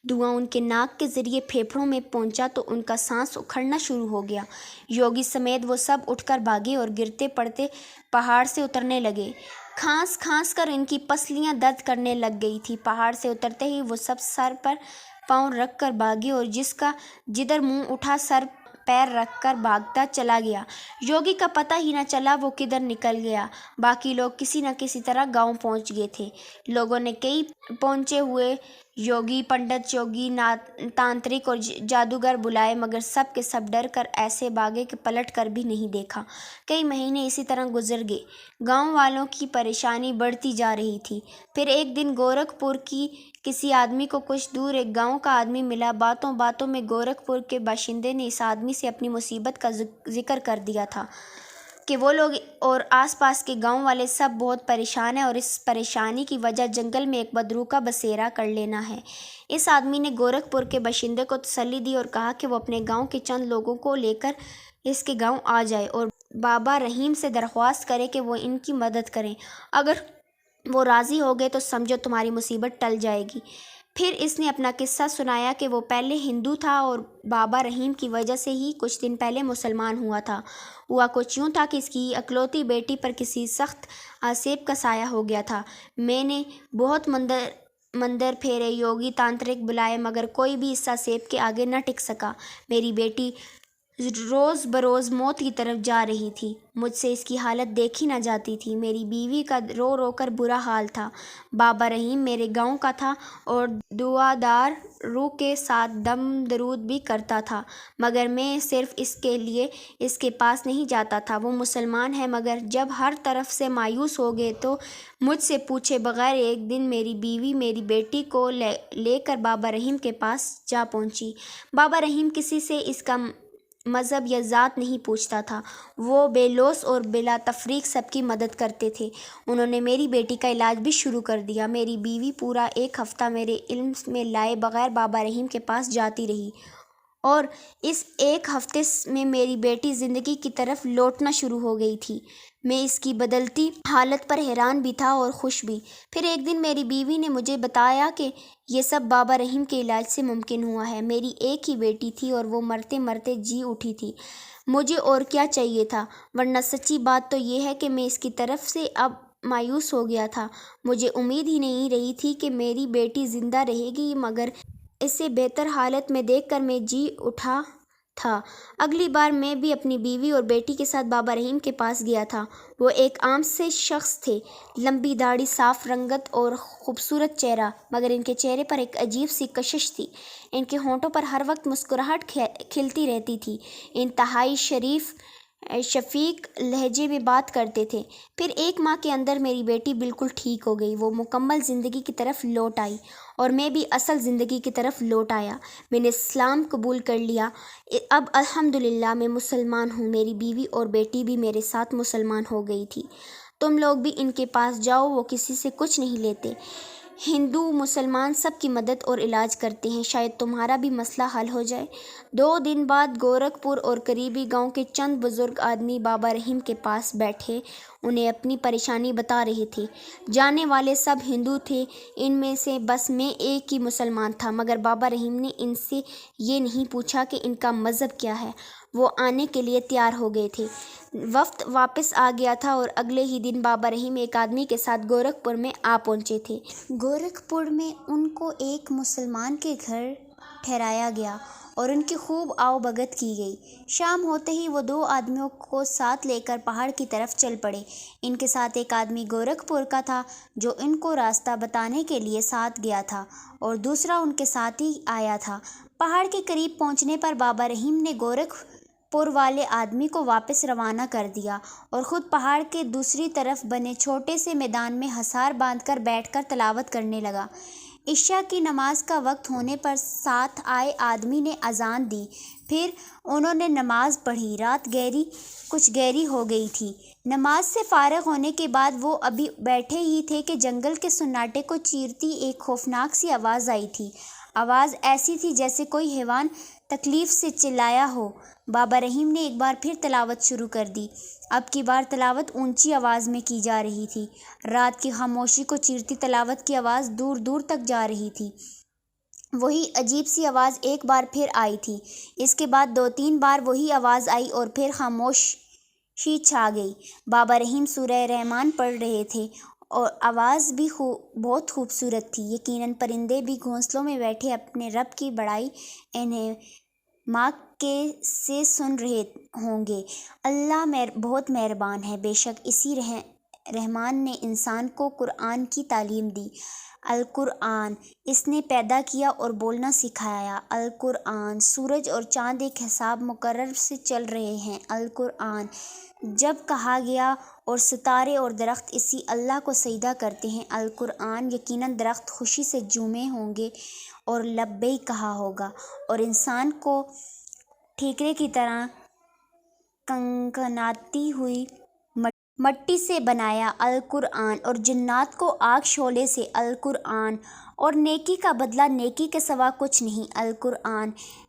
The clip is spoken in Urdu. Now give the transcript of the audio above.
دھواں ان کے ناک کے ذریعے پھیپھڑوں میں پہنچا تو ان کا سانس اکھڑنا شروع ہو گیا۔ یوگی سمیت وہ سب اٹھ کر بھاگے اور گرتے پڑتے پہاڑ سے اترنے لگے۔ کھانس کھانس کر ان کی پسلیاں درد کرنے لگ گئی تھیں۔ پہاڑ سے اترتے ہی وہ سب سر پر پاؤں رکھ کر بھاگے اور جس کا جدھر منہ اٹھا سر پیر رکھ کر بھاگتا چلا گیا۔ یوگی کا پتہ ہی نہ چلا وہ کدھر نکل گیا۔ باقی لوگ کسی نہ کسی طرح گاؤں پہنچ گئے تھے۔ لوگوں نے کئی پہنچے ہوئے یوگی، پنڈت، یوگی، تانترک اور جادوگر بلائے، مگر سب کے سب ڈر کر ایسے بھاگے کہ پلٹ کر بھی نہیں دیکھا۔ کئی مہینے اسی طرح گزر گئے۔ گاؤں والوں کی پریشانی بڑھتی جا رہی تھی۔ پھر ایک دن گورکھپور کی کسی آدمی کو کچھ دور ایک گاؤں کا آدمی ملا۔ باتوں باتوں میں گورکھپور کے باشندے نے اس آدمی سے اپنی مصیبت کا ذکر کر دیا تھا کہ وہ لوگ اور آس پاس کے گاؤں والے سب بہت پریشان ہیں اور اس پریشانی کی وجہ جنگل میں ایک بدرو کا بسیرا کر لینا ہے۔ اس آدمی نے گورکھپور کے باشندے کو تسلی دی اور کہا کہ وہ اپنے گاؤں کے چند لوگوں کو لے کر اس کے گاؤں آ جائے اور بابا رحیم سے درخواست کرے کہ وہ ان کی مدد کریں۔ اگر وہ راضی ہو گئے تو سمجھو تمہاری مصیبت ٹل جائے گی۔ پھر اس نے اپنا قصہ سنایا کہ وہ پہلے ہندو تھا اور بابا رحیم کی وجہ سے ہی کچھ دن پہلے مسلمان ہوا تھا۔ ہوا کچھ یوں تھا کہ اس کی اکلوتی بیٹی پر کسی سخت عذاب کا سایہ ہو گیا تھا۔ میں نے بہت مندر پھیرے، یوگی، تانترک بلائے، مگر کوئی بھی اس عذاب کے آگے نہ ٹک سکا۔ میری بیٹی روز بروز موت کی طرف جا رہی تھی۔ مجھ سے اس کی حالت دیکھی نہ جاتی تھی۔ میری بیوی کا رو رو کر برا حال تھا۔ بابا رحیم میرے گاؤں کا تھا اور دعادار روح کے ساتھ دم درود بھی کرتا تھا، مگر میں صرف اس کے لیے اس کے پاس نہیں جاتا تھا۔ وہ مسلمان ہے، مگر جب ہر طرف سے مایوس ہو گئے تو مجھ سے پوچھے بغیر ایک دن میری بیوی میری بیٹی کو لے کر بابا رحیم کے پاس جا پہنچی۔ بابا رحیم کسی سے اس کا مذہب یا ذات نہیں پوچھتا تھا۔ وہ بے لوث اور بلا تفریق سب کی مدد کرتے تھے۔ انہوں نے میری بیٹی کا علاج بھی شروع کر دیا۔ میری بیوی پورا ایک ہفتہ میرے علم میں لائے بغیر بابا رحیم کے پاس جاتی رہی اور اس ایک ہفتے میں میری بیٹی زندگی کی طرف لوٹنا شروع ہو گئی تھی۔ میں اس کی بدلتی حالت پر حیران بھی تھا اور خوش بھی۔ پھر ایک دن میری بیوی نے مجھے بتایا کہ یہ سب بابا رحیم کے علاج سے ممکن ہوا ہے۔ میری ایک ہی بیٹی تھی اور وہ مرتے مرتے جی اٹھی تھی۔ مجھے اور کیا چاہیے تھا؟ ورنہ سچی بات تو یہ ہے کہ میں اس کی طرف سے اب مایوس ہو گیا تھا۔ مجھے امید ہی نہیں رہی تھی کہ میری بیٹی زندہ رہے گی، مگر اسے بہتر حالت میں دیکھ کر میں جی اٹھا تھا۔ اگلی بار میں بھی اپنی بیوی اور بیٹی کے ساتھ بابا رحیم کے پاس گیا تھا۔ وہ ایک عام سے شخص تھے، لمبی داڑھی، صاف رنگت اور خوبصورت چہرہ، مگر ان کے چہرے پر ایک عجیب سی کشش تھی۔ ان کے ہونٹوں پر ہر وقت مسکراہٹ کھلتی رہتی تھی۔ انتہائی شفیق لہجے میں بات کرتے تھے۔ پھر ایک ماہ کے اندر میری بیٹی بالکل ٹھیک ہو گئی۔ وہ مکمل زندگی کی طرف لوٹ آئی اور میں بھی اصل زندگی کی طرف لوٹ آیا۔ میں نے اسلام قبول کر لیا۔ اب الحمدللہ میں مسلمان ہوں۔ میری بیوی اور بیٹی بھی میرے ساتھ مسلمان ہو گئی تھی۔ تم لوگ بھی ان کے پاس جاؤ، وہ کسی سے کچھ نہیں لیتے۔ ہندو مسلمان سب کی مدد اور علاج کرتے ہیں، شاید تمہارا بھی مسئلہ حل ہو جائے۔ 2 دن بعد گورکھپور اور قریبی گاؤں کے چند بزرگ آدمی بابا رحیم کے پاس بیٹھے انہیں اپنی پریشانی بتا رہے تھے۔ جانے والے سب ہندو تھے، ان میں سے بس میں ایک ہی مسلمان تھا، مگر بابا رحیم نے ان سے یہ نہیں پوچھا کہ ان کا مذہب کیا ہے۔ وہ آنے کے لیے تیار ہو گئے تھے۔ وفد واپس آ گیا تھا اور اگلے ہی دن بابا رحیم ایک آدمی کے ساتھ گورکھپور میں آ پہنچے تھے۔ گورکھپور میں ان کو ایک مسلمان کے گھر ٹھہرایا گیا اور ان کی خوب آؤ بھگت کی گئی۔ شام ہوتے ہی وہ 2 آدمیوں کو ساتھ لے کر پہاڑ کی طرف چل پڑے۔ ان کے ساتھ ایک آدمی گورکھپور کا تھا جو ان کو راستہ بتانے کے لیے ساتھ گیا تھا اور دوسرا ان کے ساتھ ہی آیا تھا۔ پہاڑ کے قریب پہنچنے پر بابا رحیم نے گورکھپور والے آدمی کو واپس روانہ کر دیا اور خود پہاڑ کے دوسری طرف بنے چھوٹے سے میدان میں حصار باندھ کر بیٹھ کر تلاوت کرنے لگا۔ عشاء کی نماز کا وقت ہونے پر ساتھ آئے آدمی نے اذان دی۔ پھر انہوں نے نماز پڑھی۔ رات کچھ گہری ہو گئی تھی۔ نماز سے فارغ ہونے کے بعد وہ ابھی بیٹھے ہی تھے کہ جنگل کے سناٹے کو چیرتی ایک خوفناک سی آواز آئی تھی۔ آواز ایسی تھی جیسے کوئی حیوان تکلیف سے چلایا ہو۔ بابا رحیم نے ایک بار پھر تلاوت شروع کر دی۔ اب کی بار تلاوت اونچی آواز میں کی جا رہی تھی۔ رات کی خاموشی کو چیرتی تلاوت کی آواز دور دور تک جا رہی تھی۔ وہی عجیب سی آواز ایک بار پھر آئی تھی۔ اس کے بعد 2-3 بار وہی آواز آئی اور پھر خاموشی چھا گئی۔ بابا رحیم سورہ رحمان پڑھ رہے تھے اور آواز بھی بہت خوبصورت تھی۔ یقیناً پرندے بھی گھونسلوں میں بیٹھے اپنے رب کی بڑائی انعمات سے سن رہے ہوں گے۔ اللہ بہت مہربان ہے، بے شک اسی رحمان نے انسان کو قرآن کی تعلیم دی۔ القرآن، اس نے پیدا کیا اور بولنا سکھایا۔ القرآن، سورج اور چاند ایک حساب مقرر سے چل رہے ہیں۔ القرآن، جب کہا گیا اور ستارے اور درخت اسی اللہ کو سجدہ کرتے ہیں۔ القرآن، یقیناً درخت خوشی سے جھومے ہوں گے اور لبیک کہا ہوگا، اور انسان کو ٹھیکرے کی طرح کنکناتی ہوئی مٹی سے بنایا۔ القرآن، اور جنات کو آگ شعلے سے۔ القرآن، اور نیکی کا بدلہ نیکی کے سوا کچھ نہیں۔ القرآن،